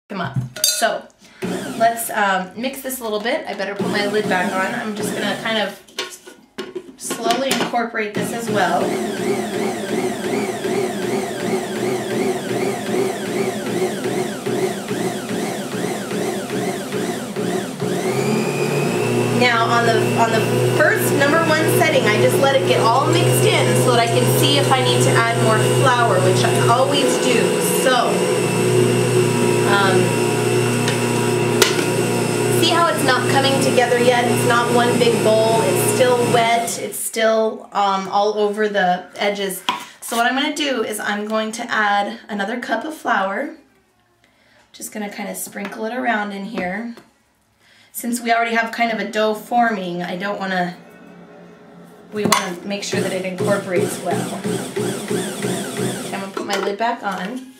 Come up. So let's mix this a little bit. I better put my lid back on. I'm just gonna kind of slowly incorporate this as well. Now on the first #1 setting, I just let it get all mixed in so that I can see if I need to add more flour, which I always do. So, see how it's not coming together yet? It's not one big bowl. It's still wet. It's still all over the edges. So what I'm going to do is I'm going to add another cup of flour. Just going to kind of sprinkle it around in here. Since we already have kind of a dough forming, we want to make sure that it incorporates well. Okay, I'm going to put my lid back on.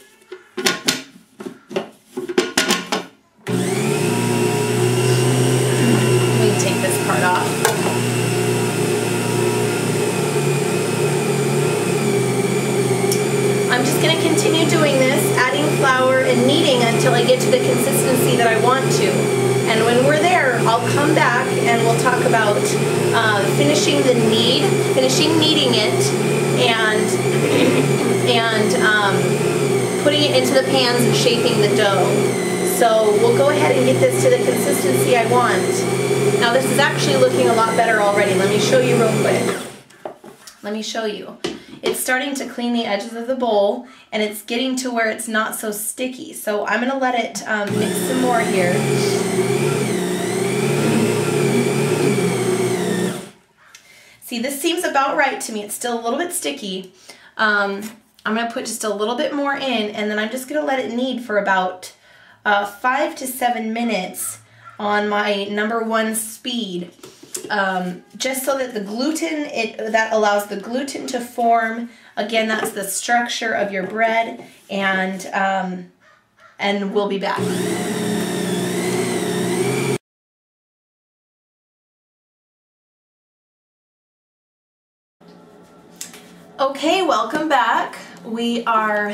Let me take this part off. I'm just going to continue doing this, adding flour and kneading until I get to the consistency that I want to. And when we're there, I'll come back and we'll talk about finishing the knead, finishing kneading it, and putting it into the pans and shaping the dough. So we'll go ahead and get this to the consistency I want. Now this is actually looking a lot better already. Let me show you real quick. Let me show you. It's starting to clean the edges of the bowl, and it's getting to where it's not so sticky. So I'm going to let it mix some more here. See, this seems about right to me. It's still a little bit sticky. I'm going to put just a little bit more in, and then I'm just going to let it knead for about 5 to 7 minutes on my #1 speed. Just so that the gluten, that allows the gluten to form. Again, that's the structure of your bread, and we'll be back. Okay, welcome back. We are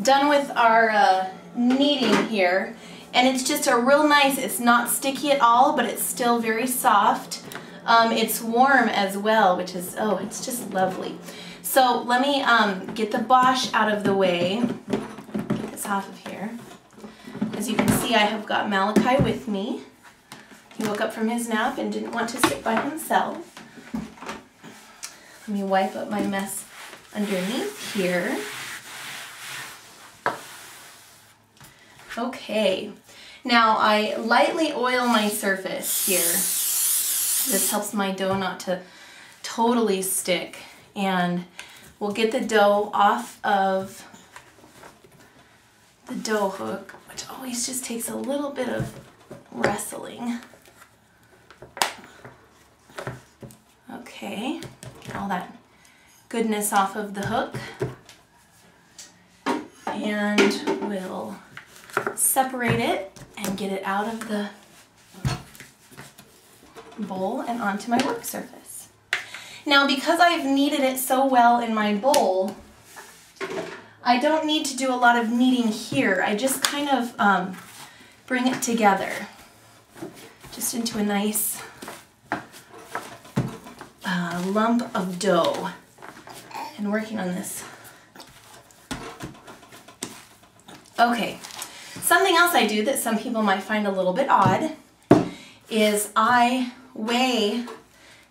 done with our kneading here. And it's just a real nice, it's not sticky at all, but it's still very soft. It's warm as well, which is, oh, it's just lovely. So let me get the Bosch out of the way. Get this off of here. As you can see, I have got Malachi with me. He woke up from his nap and didn't want to sit by himself. Let me wipe up my mess underneath here. Okay, now I lightly oil my surface here. This helps my dough not to totally stick, and we'll get the dough off of the dough hook, which always just takes a little bit of wrestling. Okay, get all that goodness off of the hook, and we'll separate it and get it out of the bowl and onto my work surface. Now, because I've kneaded it so well in my bowl, I don't need to do a lot of kneading here. I just kind of bring it together just into a nice lump of dough. And working on this. Okay. Something else I do that some people might find a little bit odd is I weigh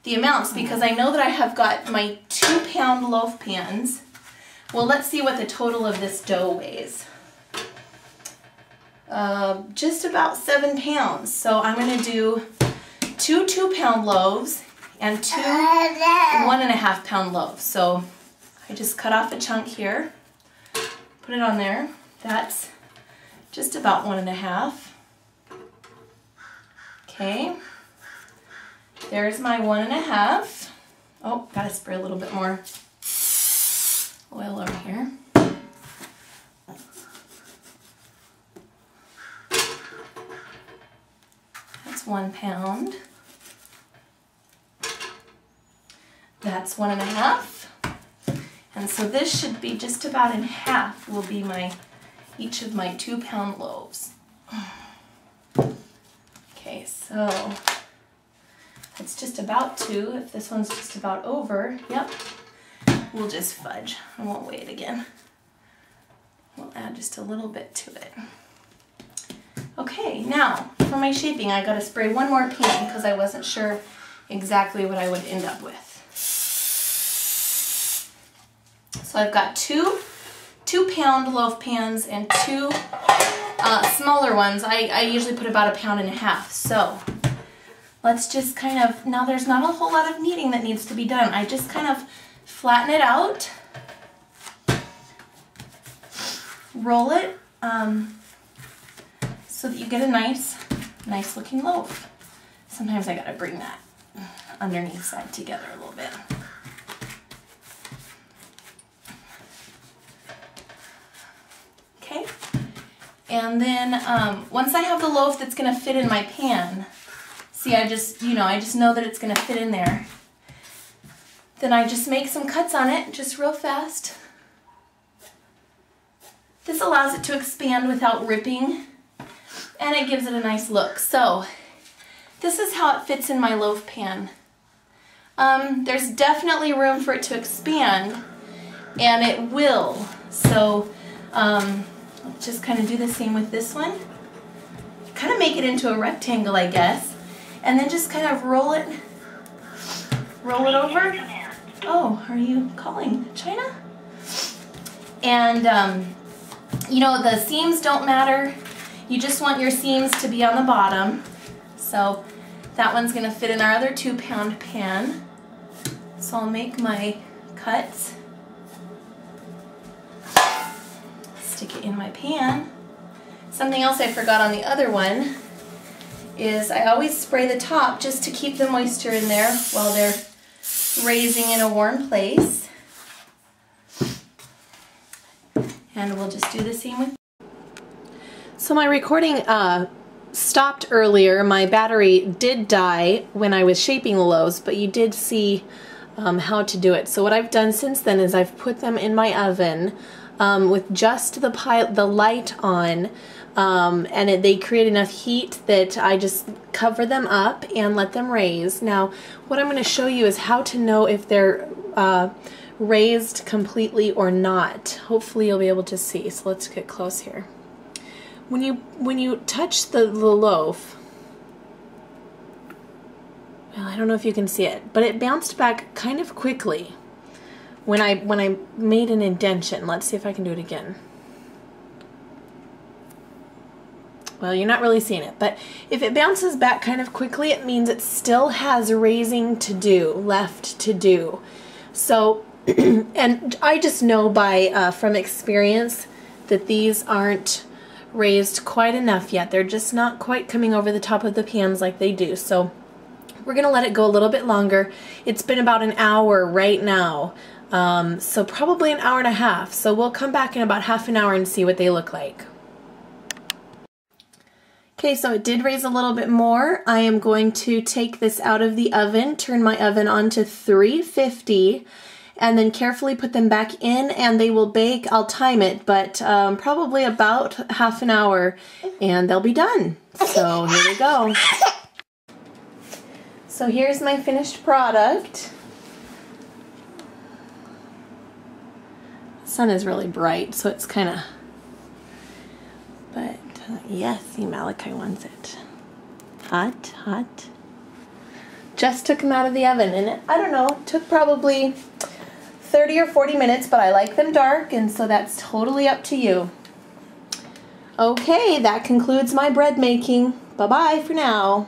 the amounts, because I know that I have got my 2-pound loaf pans. Well, let's see what the total of this dough weighs. Just about 7 pounds. So I'm going to do 2 2-pound loaves and 2 1.5-pound loaves. So I just cut off a chunk here, put it on there. That's just about 1.5. Okay, there's my 1.5. Oh, gotta spray a little bit more oil over here. That's 1 pound. That's 1.5. And so this should be just about in half will be my each of my 2-pound loaves. Okay, so it's just about to. If this one's just about over, yep, we'll just fudge. I won't weigh it again. We'll add just a little bit to it. Okay, now for my shaping, I gotta spray one more pan because I wasn't sure exactly what I would end up with. So I've got two 2-pound loaf pans and 2 smaller ones. I usually put about 1.5 pounds. So let's just kind of, now there's not a whole lot of kneading that needs to be done. I just kind of flatten it out, roll it so that you get a nice looking loaf. Sometimes I gotta bring that underneath side together a little bit. Okay, and then once I have the loaf that's gonna fit in my pan, see, I just know that it's gonna fit in there. Then I just make some cuts on it, just real fast. This allows it to expand without ripping, and it gives it a nice look. So this is how it fits in my loaf pan. There's definitely room for it to expand, and it will. So let's just kind of do the same with this one. Kind of make it into a rectangle, I guess, and then just kind of roll it over. Oh, are you calling China? And you know, the seams don't matter. You just want your seams to be on the bottom. So that one's gonna fit in our other 2-pound pan. So I'll make my cuts, stick it in my pan. Something else I forgot on the other one is I always spray the top just to keep the moisture in there while they're raising in a warm place. And we'll just do the same with. So my recording stopped earlier. My battery did die when I was shaping the loaves, but you did see how to do it. So what I've done since then is I've put them in my oven with just the light on, and they create enough heat that I just cover them up and let them raise. Now what I'm going to show you is how to know if they're raised completely or not. Hopefully you'll be able to see. So let's get close here. When you touch the loaf, well, I don't know if you can see it, but it bounced back kind of quickly when I made an indentation. Let's see if I can do it again. Well, you're not really seeing it, but if it bounces back kind of quickly, it means it still has raising to do, left to do. So, and I just know by from experience that these aren't raised quite enough yet. They're just not quite coming over the top of the pans like they do. So we're gonna let it go a little bit longer. It's been about an hour right now, so probably an hour and a half. So we'll come back in about half an hour and see what they look like. Okay, so it did raise a little bit more. I am going to take this out of the oven, turn my oven on to 350, and then carefully put them back in, and they will bake. I'll time it, but probably about half an hour, and they'll be done. So here we go. So here's my finished product. The sun is really bright, so it's kind of, but yes, see, Malachi wants it. Hot, hot. Just took them out of the oven, and I don't know, it took probably 30 or 40 minutes, but I like them dark, and so that's totally up to you. Okay, that concludes my bread making. Bye-bye for now.